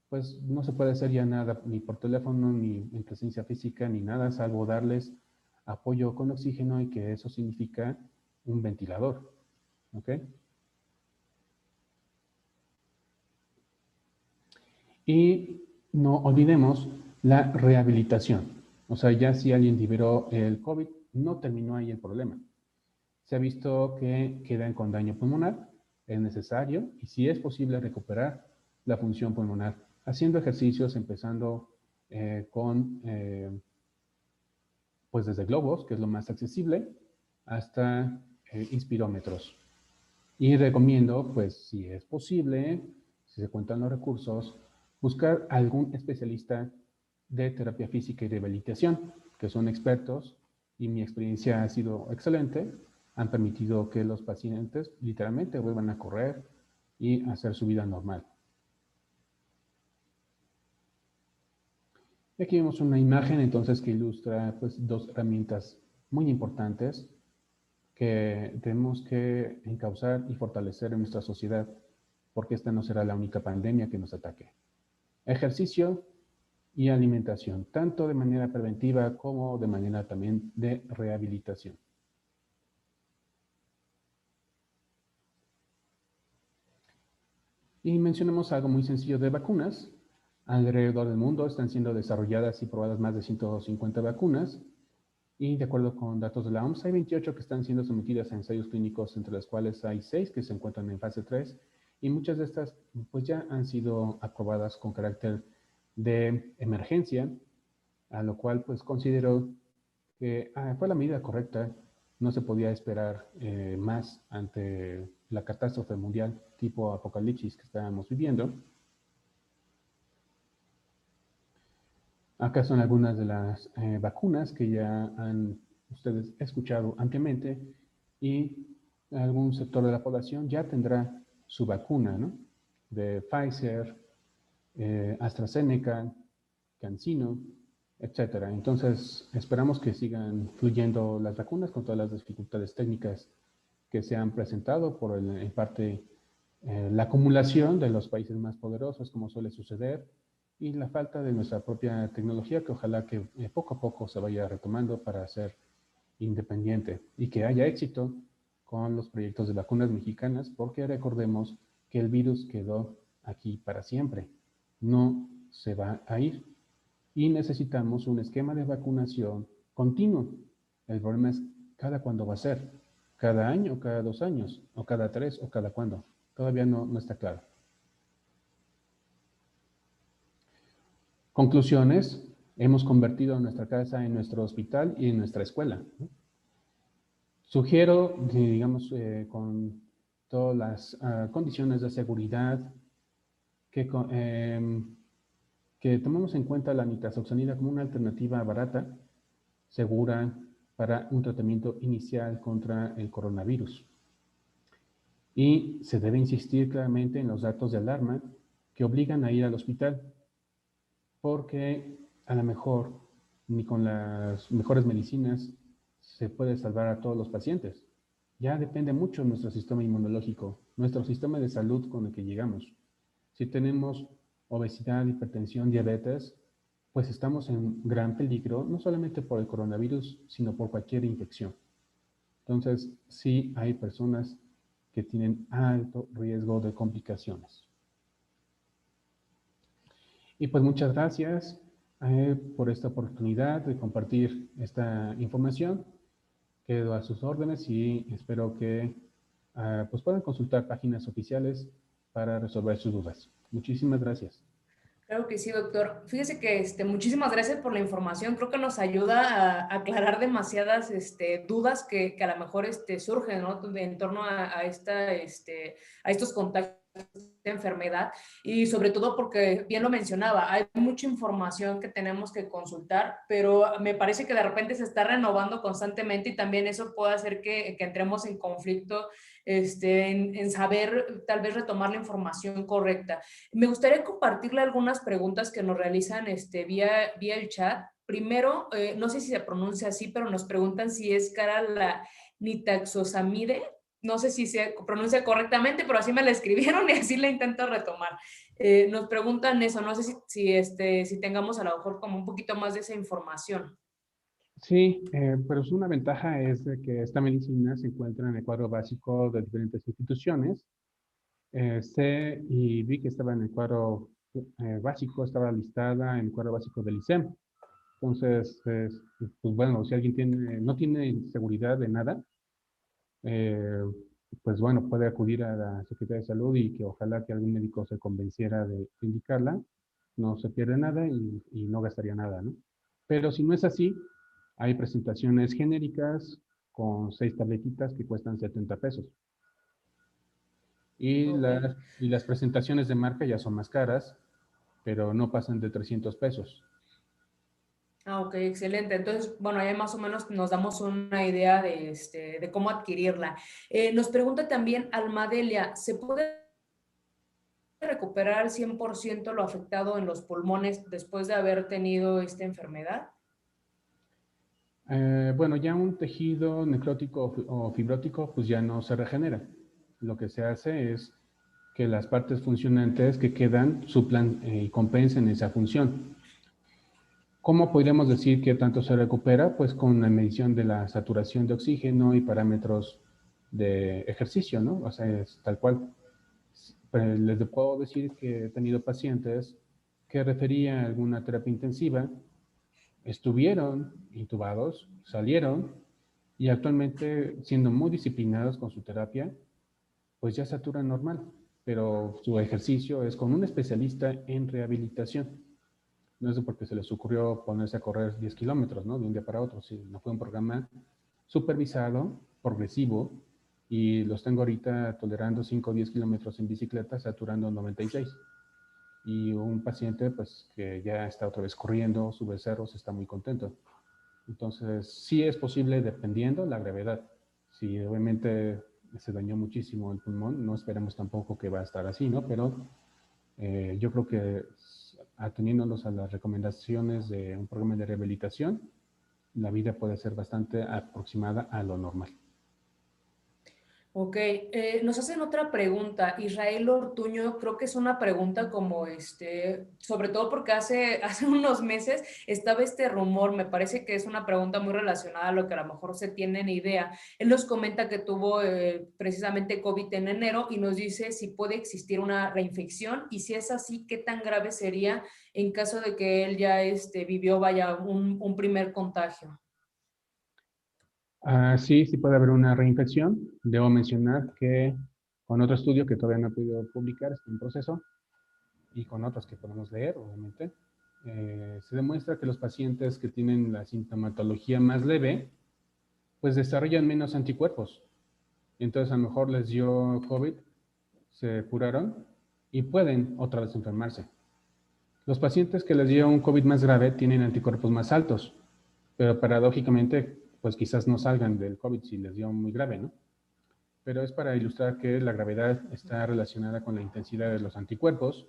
Pues no se puede hacer ya nada, ni por teléfono, ni en presencia física, ni nada, salvo darles apoyo con oxígeno y que eso significa un ventilador. ¿Ok? Y no olvidemos la rehabilitación. O sea, ya si alguien liberó el COVID, no terminó ahí el problema. Se ha visto que quedan con daño pulmonar, es necesario y si es posible recuperar la función pulmonar, haciendo ejercicios, empezando pues desde globos, que es lo más accesible, hasta inspirómetros. Y recomiendo, pues si es posible, si se cuentan los recursos, buscar algún especialista de terapia física y rehabilitación, que son expertos, y mi experiencia ha sido excelente. Han permitido que los pacientes literalmente vuelvan a correr y hacer su vida normal. Y aquí vemos una imagen entonces que ilustra pues, dos herramientas muy importantes que tenemos que encauzar y fortalecer en nuestra sociedad, porque esta no será la única pandemia que nos ataque. Ejercicio y alimentación, tanto de manera preventiva como de manera también de rehabilitación. Y mencionamos algo muy sencillo de vacunas. Alrededor del mundo están siendo desarrolladas y probadas más de 150 vacunas. Y de acuerdo con datos de la OMS, hay 28 que están siendo sometidas a ensayos clínicos, entre las cuales hay 6 que se encuentran en fase 3. Y muchas de estas pues, ya han sido aprobadas con carácter de emergencia, a lo cual pues considero que fue la medida correcta. No se podía esperar más ante la catástrofe mundial tipo apocalipsis que estábamos viviendo. Acá son algunas de las vacunas que ya han ustedes escuchado ampliamente y algún sector de la población ya tendrá su vacuna, ¿no? De Pfizer, AstraZeneca, CanSino, etcétera. Entonces, esperamos que sigan fluyendo las vacunas con todas las dificultades técnicas que se han presentado por en parte la acumulación de los países más poderosos, como suele suceder, y la falta de nuestra propia tecnología, que ojalá que poco a poco se vaya retomando para ser independiente y que haya éxito con los proyectos de vacunas mexicanas, porque recordemos que el virus quedó aquí para siempre, no se va a ir y necesitamos un esquema de vacunación continuo. El problema es cada cuándo va a ser, cada año, cada 2 años, o cada 3, o cada cuándo. Todavía no está claro. Conclusiones, hemos convertido nuestra casa en nuestro hospital y en nuestra escuela. Sugiero, digamos, con todas las condiciones de seguridad, que tomemos en cuenta la nitazoxanida como una alternativa barata, segura, para un tratamiento inicial contra el coronavirus. Y se debe insistir claramente en los datos de alarma que obligan a ir al hospital, porque a lo mejor ni con las mejores medicinas se puede salvar a todos los pacientes. Ya depende mucho de nuestro sistema inmunológico, nuestro sistema de salud con el que llegamos. Si tenemos obesidad, hipertensión, diabetes, pues estamos en gran peligro, no solamente por el coronavirus, sino por cualquier infección. Entonces, sí hay personas que tienen alto riesgo de complicaciones. Y pues muchas gracias. por esta oportunidad de compartir esta información. Quedo a sus órdenes y espero que pues puedan consultar páginas oficiales para resolver sus dudas. Muchísimas gracias. Claro que sí, doctor. Fíjese que muchísimas gracias por la información. Creo que nos ayuda a aclarar demasiadas dudas que a lo mejor surgen, ¿no? En torno a estos contagios de enfermedad, y sobre todo porque, bien lo mencionaba, hay mucha información que tenemos que consultar, pero me parece que de repente se está renovando constantemente y también eso puede hacer que entremos en conflicto en saber tal vez retomar la información correcta. Me gustaría compartirle algunas preguntas que nos realizan vía el chat. Primero, no sé si se pronuncia así, pero nos preguntan si es cara la nitaxosamide. No sé si se pronuncia correctamente, pero así me la escribieron y así la intento retomar. Nos preguntan eso, no sé si tengamos a lo mejor como un poquito más de esa información. Sí, pero una ventaja es de que esta medicina se encuentra en el cuadro básico de diferentes instituciones. Sé y vi que estaba en el cuadro básico, estaba listada en el cuadro básico del ISEM. Entonces, pues bueno, si alguien no tiene seguridad de nada, eh, pues bueno, puede acudir a la Secretaría de Salud y que ojalá que algún médico se convenciera de indicarla, no se pierde nada y no gastaría nada, ¿no? Pero si no es así, hay presentaciones genéricas con 6 tabletitas que cuestan 70 pesos. Y, Okay. y las presentaciones de marca ya son más caras, pero no pasan de 300 pesos. Ah, ok, excelente. Entonces, bueno, ya más o menos nos damos una idea de cómo adquirirla. Nos pregunta también Almadelia, ¿se puede recuperar al 100% lo afectado en los pulmones después de haber tenido esta enfermedad? Bueno, ya un tejido necrótico o fibrótico pues ya no se regenera. Lo que se hace es que las partes funcionantes que quedan suplan y compensen esa función. ¿Cómo podríamos decir que tanto se recupera? Pues con la medición de la saturación de oxígeno y parámetros de ejercicio, ¿no? O sea, es tal cual. Les puedo decir que he tenido pacientes que referían a alguna terapia intensiva, estuvieron intubados, salieron y actualmente, siendo muy disciplinados con su terapia, pues ya saturan normal, pero su ejercicio es con un especialista en rehabilitación. No es porque se les ocurrió ponerse a correr 10 kilómetros, ¿no? De un día para otro, sino fue un programa supervisado, progresivo, y los tengo ahorita tolerando 5 o 10 kilómetros en bicicleta, saturando 96. Y un paciente, pues, que ya está otra vez corriendo, sube cerros, está muy contento. Entonces, sí es posible dependiendo la gravedad. Si obviamente se dañó muchísimo el pulmón, no esperemos tampoco que va a estar así, ¿no? Pero yo creo que ateniéndonos a las recomendaciones de un programa de rehabilitación, la vida puede ser bastante aproximada a lo normal. Ok, nos hacen otra pregunta. Israel Ortuño, creo que es una pregunta como sobre todo porque hace unos meses estaba este rumor, me parece que es una pregunta muy relacionada a lo que a lo mejor se tiene en idea. Él nos comenta que tuvo precisamente COVID en enero y nos dice si puede existir una reinfección y si es así, ¿qué tan grave sería en caso de que él ya vivió, vaya, un primer contagio? Sí, sí puede haber una reinfección. Debo mencionar que con otro estudio que todavía no he podido publicar, está en proceso, y con otros que podemos leer, obviamente, se demuestra que los pacientes que tienen la sintomatología más leve, pues desarrollan menos anticuerpos. Entonces a lo mejor les dio COVID, se curaron y pueden otra vez enfermarse. Los pacientes que les dio un COVID más grave tienen anticuerpos más altos, pero paradójicamente, pues quizás no salgan del COVID si les dio muy grave, ¿no? Pero es para ilustrar que la gravedad está relacionada con la intensidad de los anticuerpos,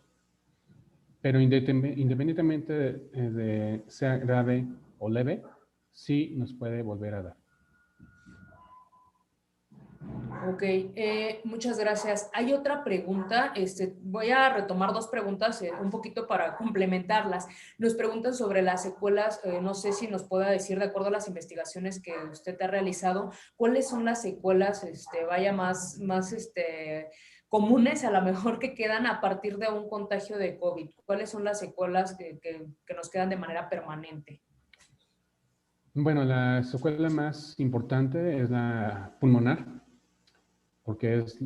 pero independientemente de sea grave o leve, sí nos puede volver a dar. Ok, muchas gracias. Hay otra pregunta, voy a retomar dos preguntas un poquito para complementarlas. Nos preguntan sobre las secuelas, no sé si nos pueda decir, de acuerdo a las investigaciones que usted ha realizado, cuáles son las secuelas, vaya, más comunes a lo mejor que quedan a partir de un contagio de COVID? ¿Cuáles son las secuelas que nos quedan de manera permanente? Bueno, la secuela más importante es la pulmonar, porque es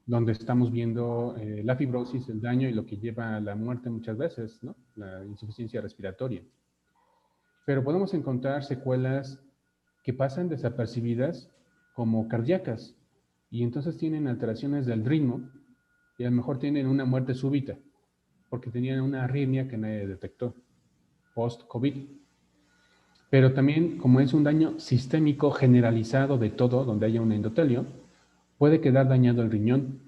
donde estamos viendo la fibrosis, el daño y lo que lleva a la muerte muchas veces, ¿no? La insuficiencia respiratoria. Pero podemos encontrar secuelas que pasan desapercibidas como cardíacas y entonces tienen alteraciones del ritmo y a lo mejor tienen una muerte súbita porque tenían una arritmia que nadie detectó post-COVID. Pero también, como es un daño sistémico generalizado de todo, donde haya un endotelio, puede quedar dañado el riñón.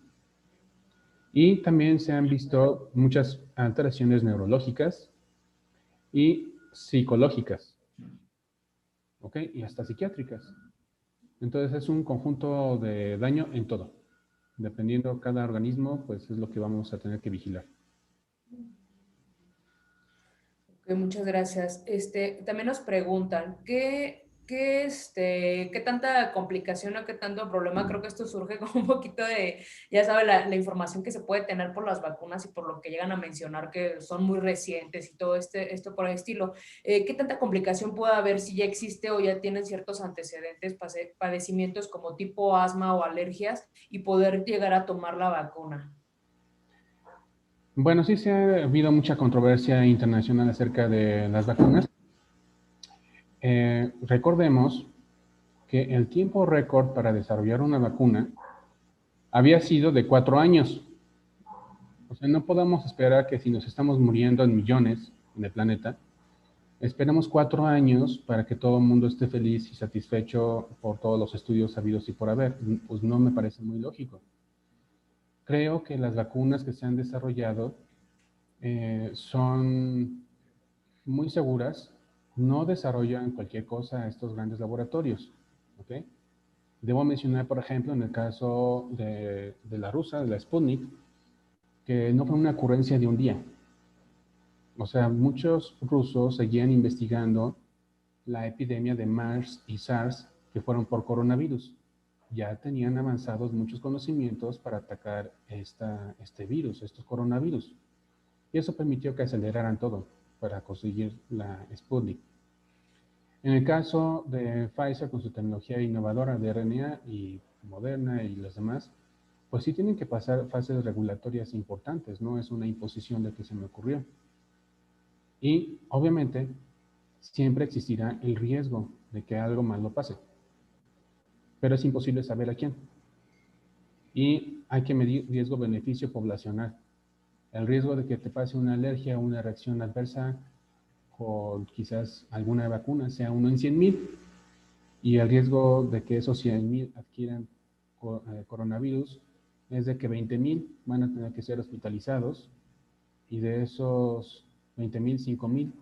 Y también se han visto muchas alteraciones neurológicas y psicológicas, ¿ok? Y hasta psiquiátricas. Entonces es un conjunto de daño en todo. Dependiendo cada organismo, pues es lo que vamos a tener que vigilar. Muchas gracias. También nos preguntan, ¿qué tanta complicación o qué tanto problema? Creo que esto surge con un poquito de, ya sabe, la información que se puede tener por las vacunas y por lo que llegan a mencionar que son muy recientes y todo esto por el estilo. ¿Qué tanta complicación puede haber si ya existe o ya tienen ciertos antecedentes, padecimientos como tipo asma o alergias y poder llegar a tomar la vacuna? Bueno, sí se ha habido mucha controversia internacional acerca de las vacunas. Recordemos que el tiempo récord para desarrollar una vacuna había sido de 4 años. O sea, no podemos esperar que si nos estamos muriendo en millones en el planeta, esperemos 4 años para que todo el mundo esté feliz y satisfecho por todos los estudios habidos y por haber. Pues no me parece muy lógico. Creo que las vacunas que se han desarrollado son muy seguras, no desarrollan cualquier cosa estos grandes laboratorios. ¿Ok? Debo mencionar, por ejemplo, en el caso de la rusa, de la Sputnik, que no fue una ocurrencia de un día. O sea, muchos rusos seguían investigando la epidemia de MERS y SARS que fueron por coronavirus. Ya tenían avanzados muchos conocimientos para atacar este virus, estos coronavirus. Y eso permitió que aceleraran todo para conseguir la Sputnik. En el caso de Pfizer, con su tecnología innovadora de RNA y Moderna y los demás, pues sí tienen que pasar fases regulatorias importantes, no es una imposición de que se me ocurrió. Y obviamente siempre existirá el riesgo de que algo malo pase, pero es imposible saber a quién. Y hay que medir riesgo-beneficio poblacional. El riesgo de que te pase una alergia o una reacción adversa con quizás alguna vacuna sea 1 en 100,000, y el riesgo de que esos 100,000 adquieran coronavirus es de que 20,000 van a tener que ser hospitalizados, y de esos 20,000, 5,000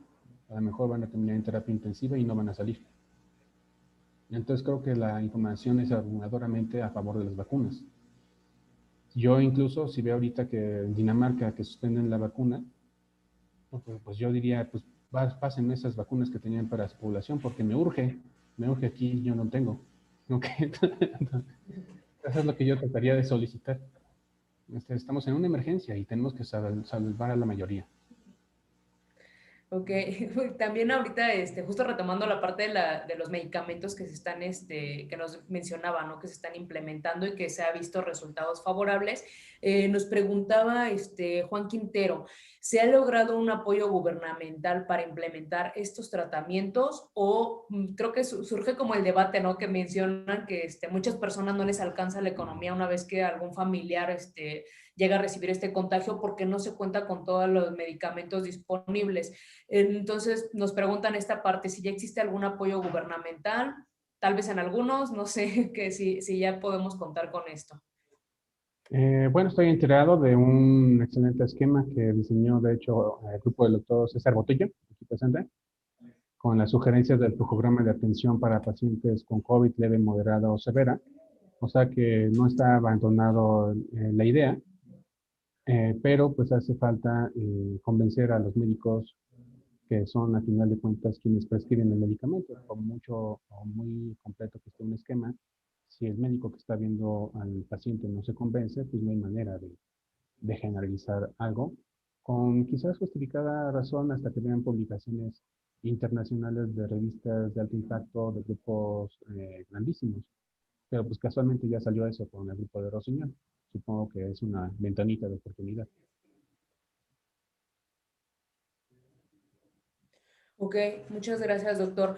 a lo mejor van a terminar en terapia intensiva y no van a salir. Entonces creo que la información es abrumadoramente a favor de las vacunas. Yo incluso, si veo ahorita que en Dinamarca que suspenden la vacuna, pues yo diría, pues pasen esas vacunas que tenían para su población, porque me urge aquí, yo no tengo. ¿Okay? Eso es lo que yo trataría de solicitar. Estamos en una emergencia y tenemos que salvar a la mayoría. Ok, también ahorita, justo retomando la parte de los medicamentos que se están, que nos mencionaba, ¿no? Que se están implementando y que se ha visto resultados favorables, nos preguntaba, Juan Quintero, ¿se ha logrado un apoyo gubernamental para implementar estos tratamientos? O creo que surge como el debate, ¿no? Que mencionan que, muchas personas no les alcanza la economía una vez que algún familiar, llega a recibir este contagio porque no se cuenta con todos los medicamentos disponibles. Entonces nos preguntan esta parte, si ya existe algún apoyo gubernamental, tal vez en algunos, no sé que si ya podemos contar con esto. Bueno, estoy enterado de un excelente esquema que diseñó, de hecho, el grupo del doctor César Botello, aquí presente, con las sugerencias del programa de atención para pacientes con COVID leve, moderada o severa. O sea que no está abandonado la idea, pero pues hace falta convencer a los médicos que son a final de cuentas quienes prescriben el medicamento. Por mucho o muy completo que esté un esquema, si el médico que está viendo al paciente no se convence, pues no hay manera de generalizar algo, con quizás justificada razón hasta que vean publicaciones internacionales de revistas de alto impacto, de grupos grandísimos. Pero pues casualmente ya salió eso con el grupo de Rossignol. Supongo que es una ventanita de oportunidad. Ok, muchas gracias, doctor.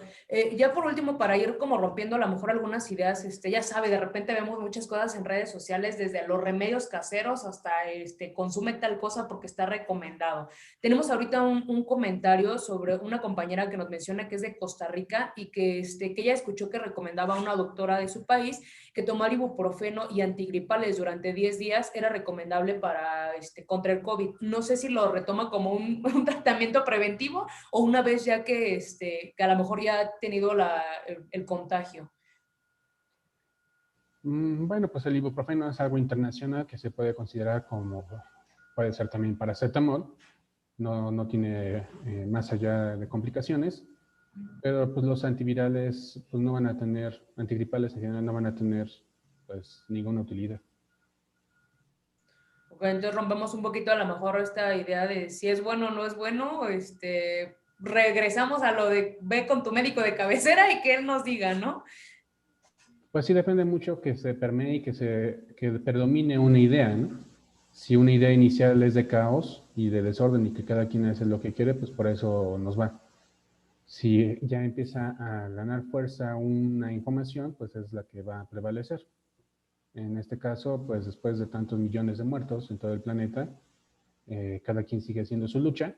Ya por último, para ir como rompiendo a lo mejor algunas ideas, ya sabe, de repente vemos muchas cosas en redes sociales, desde los remedios caseros hasta consume tal cosa porque está recomendado. Tenemos ahorita un comentario sobre una compañera que nos menciona que es de Costa Rica y que ella escuchó que recomendaba a una doctora de su país que tomar ibuprofeno y antigripales durante 10 días era recomendable para, contra el COVID. No sé si lo retoma como un tratamiento preventivo o una vez ya que a lo mejor ya ha tenido el contagio. Bueno, pues el ibuprofeno es algo internacional que se puede considerar como, puede ser también paracetamol, no tiene más allá de complicaciones, pero pues los antivirales pues no van a tener, antigripales en general no van a tener pues ninguna utilidad. Okay, entonces rompemos un poquito a lo mejor esta idea de si es bueno o no es bueno, regresamos a lo de ve con tu médico de cabecera y que él nos diga, ¿no? Pues sí depende mucho que se permee y que predomine una idea, ¿no? Si una idea inicial es de caos y de desorden y que cada quien hace lo que quiere, pues por eso nos va. Si ya empieza a ganar fuerza una información, pues es la que va a prevalecer. En este caso, pues después de tantos millones de muertos en todo el planeta, cada quien sigue haciendo su lucha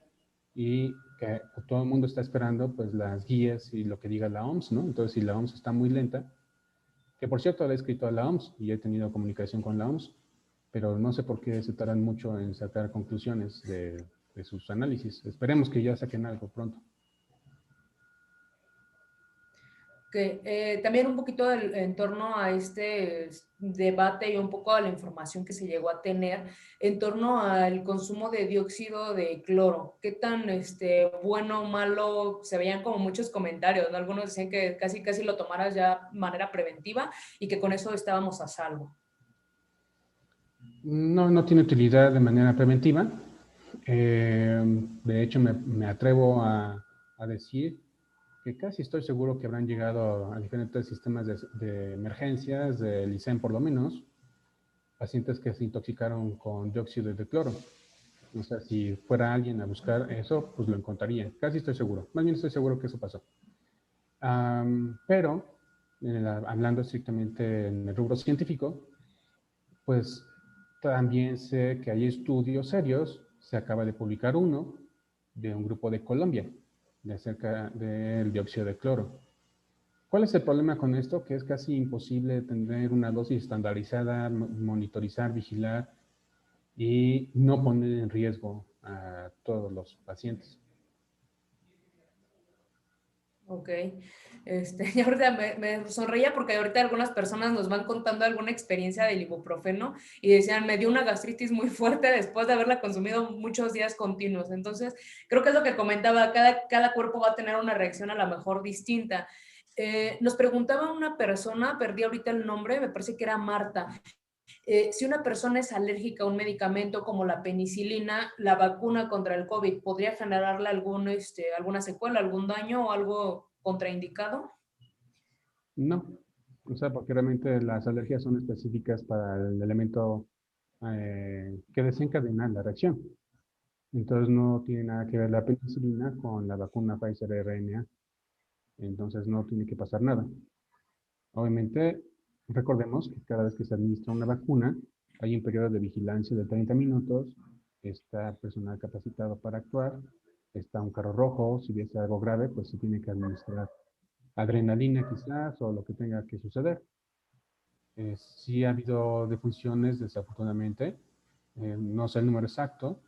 y que todo el mundo está esperando pues las guías y lo que diga la OMS, ¿no? Entonces, si la OMS está muy lenta, que por cierto le he escrito a la OMS y he tenido comunicación con la OMS, pero no sé por qué se tardan mucho en sacar conclusiones de sus análisis. Esperemos que ya saquen algo pronto. Que también un poquito en torno a este debate y un poco a la información que se llegó a tener en torno al consumo de dióxido de cloro. ¿Qué tan bueno o malo? Se veían como muchos comentarios, ¿no? Algunos decían que casi lo tomaras ya de manera preventiva y que con eso estábamos a salvo. No tiene utilidad de manera preventiva. De hecho, me atrevo a decir que casi estoy seguro que habrán llegado a diferentes sistemas de emergencias, del ICEM por lo menos, pacientes que se intoxicaron con dióxido de cloro. O sea, si fuera alguien a buscar eso, pues lo encontrarían. Casi estoy seguro. Más bien estoy seguro que eso pasó. Pero, hablando estrictamente en el rubro científico, pues también sé que hay estudios serios. Se acaba de publicar uno de un grupo de Colombia de acerca del dióxido de cloro. ¿Cuál es el problema con esto? Que es casi imposible tener una dosis estandarizada, monitorizar, vigilar y no poner en riesgo a todos los pacientes. Ok, y ahorita me sonreía porque ahorita algunas personas nos van contando alguna experiencia del ibuprofeno y decían, me dio una gastritis muy fuerte después de haberla consumido muchos días continuos. Entonces, creo que es lo que comentaba, cada cuerpo va a tener una reacción a lo mejor distinta. Nos preguntaba una persona, perdí ahorita el nombre, me parece que era Marta, si una persona es alérgica a un medicamento como la penicilina, la vacuna contra el COVID, ¿podría generarle alguna secuela, algún daño o algo contraindicado? No, o sea, porque realmente las alergias son específicas para el elemento que desencadena la reacción. Entonces no tiene nada que ver la penicilina con la vacuna Pfizer RNA. Entonces no tiene que pasar nada. Obviamente, recordemos que cada vez que se administra una vacuna, hay un periodo de vigilancia de 30 minutos, está personal capacitado para actuar, está un carro rojo, si hubiese algo grave, pues se tiene que administrar adrenalina quizás o lo que tenga que suceder. Sí ha habido defunciones, desafortunadamente, no sé el número exacto,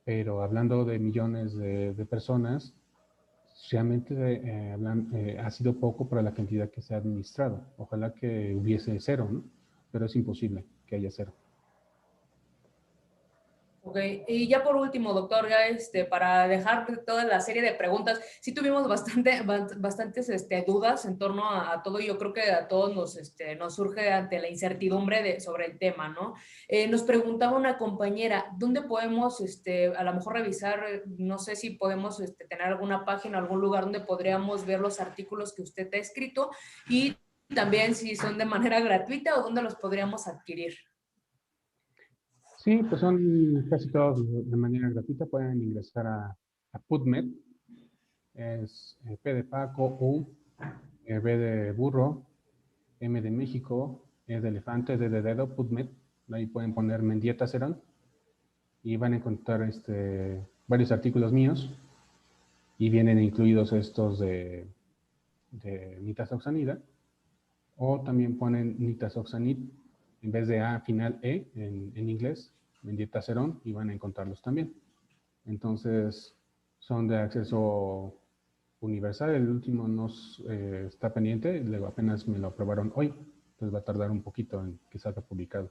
pero hablando de millones de personas, realmente ha sido poco para la cantidad que se ha administrado. Ojalá que hubiese cero, ¿no? Pero es imposible que haya cero. Ok, y ya por último, doctor, ya para dejar toda la serie de preguntas, sí tuvimos bastantes dudas en torno a todo. Yo creo que a todos nos surge ante la incertidumbre sobre el tema, ¿no? Nos preguntaba una compañera, ¿dónde podemos a lo mejor revisar, no sé si podemos tener alguna página, algún lugar donde podríamos ver los artículos que usted ha escrito y también si son de manera gratuita o dónde los podríamos adquirir? Sí, pues son casi todos de manera gratuita. Pueden ingresar a PubMed. Es P de Paco, U, B de burro, M de México, E de elefante, D de dedo, PubMed. Ahí pueden poner Mendieta Cerón y van a encontrar varios artículos míos y vienen incluidos estos de nitazoxanida, o también ponen nitazoxanid en vez de A final E en inglés, Mendieta Cerón, y van a encontrarlos también. Entonces, son de acceso universal. El último nos está pendiente, luego apenas me lo aprobaron hoy, entonces va a tardar un poquito en que salga publicado.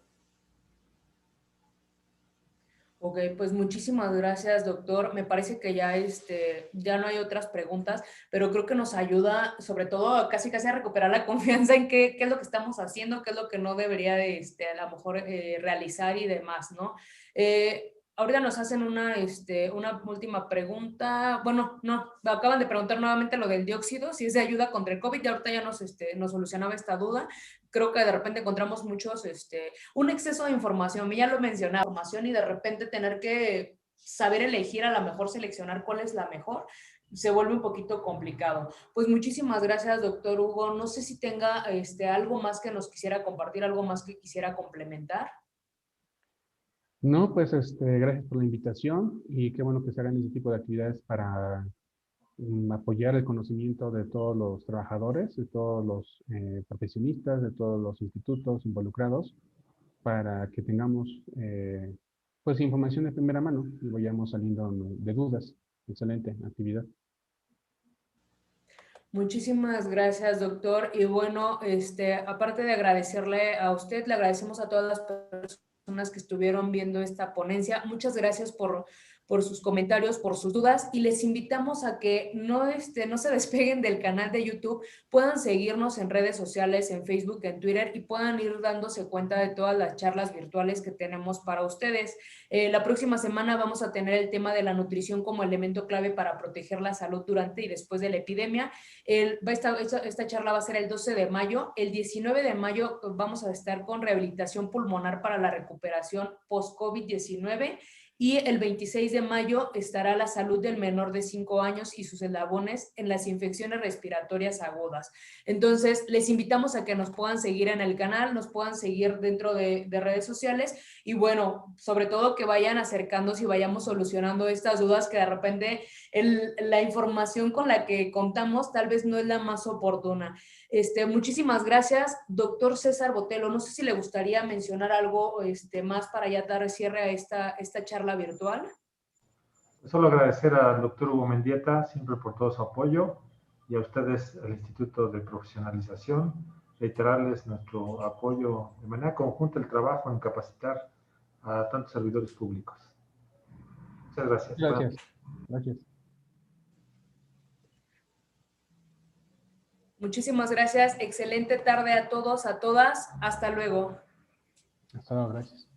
Ok, pues muchísimas gracias, doctor. Me parece que ya no hay otras preguntas, pero creo que nos ayuda sobre todo casi a recuperar la confianza en qué es lo que estamos haciendo, qué es lo que no debería a lo mejor realizar y demás, ¿no? Ahorita nos hacen una última pregunta. Bueno, no, acaban de preguntar nuevamente lo del dióxido, si es de ayuda contra el COVID, y ahorita ya nos solucionaba esta duda. Creo que de repente encontramos un exceso de información, ya lo mencionaba, información, y de repente tener que saber elegir, a lo mejor seleccionar cuál es la mejor, se vuelve un poquito complicado. Pues muchísimas gracias, doctor Hugo. No sé si tenga algo más que nos quisiera compartir, algo más que quisiera complementar. No, pues gracias por la invitación y qué bueno que se hagan ese tipo de actividades para apoyar el conocimiento de todos los trabajadores, de todos los profesionistas, de todos los institutos involucrados, para que tengamos pues información de primera mano y vayamos saliendo de dudas. Excelente actividad. Muchísimas gracias, doctor. Y bueno, aparte de agradecerle a usted, le agradecemos a todas las personas que estuvieron viendo esta ponencia. Muchas gracias por sus comentarios, por sus dudas, y les invitamos a que no se despeguen del canal de YouTube, puedan seguirnos en redes sociales, en Facebook, en Twitter, y puedan ir dándose cuenta de todas las charlas virtuales que tenemos para ustedes. La próxima semana vamos a tener el tema de la nutrición como elemento clave para proteger la salud durante y después de la epidemia. Esta charla va a ser el 12 de mayo. El 19 de mayo vamos a estar con rehabilitación pulmonar para la recuperación post-COVID-19. Y el 26 de mayo estará la salud del menor de 5 años y sus eslabones en las infecciones respiratorias agudas. Entonces, les invitamos a que nos puedan seguir en el canal, nos puedan seguir dentro de redes sociales, y bueno, sobre todo que vayan acercándose y vayamos solucionando estas dudas que de repente la información con la que contamos tal vez no es la más oportuna. Muchísimas gracias, doctor César Botelho. No sé si le gustaría mencionar algo más para ya dar cierre a esta charla virtual. Solo agradecer al doctor Hugo Mendieta siempre por todo su apoyo, y a ustedes, al Instituto de Profesionalización, reiterarles nuestro apoyo de manera conjunta, el trabajo en capacitar a tantos servidores públicos. Muchas gracias. Gracias. Gracias. Muchísimas gracias. Excelente tarde a todos, a todas. Hasta luego. Hasta luego. Gracias.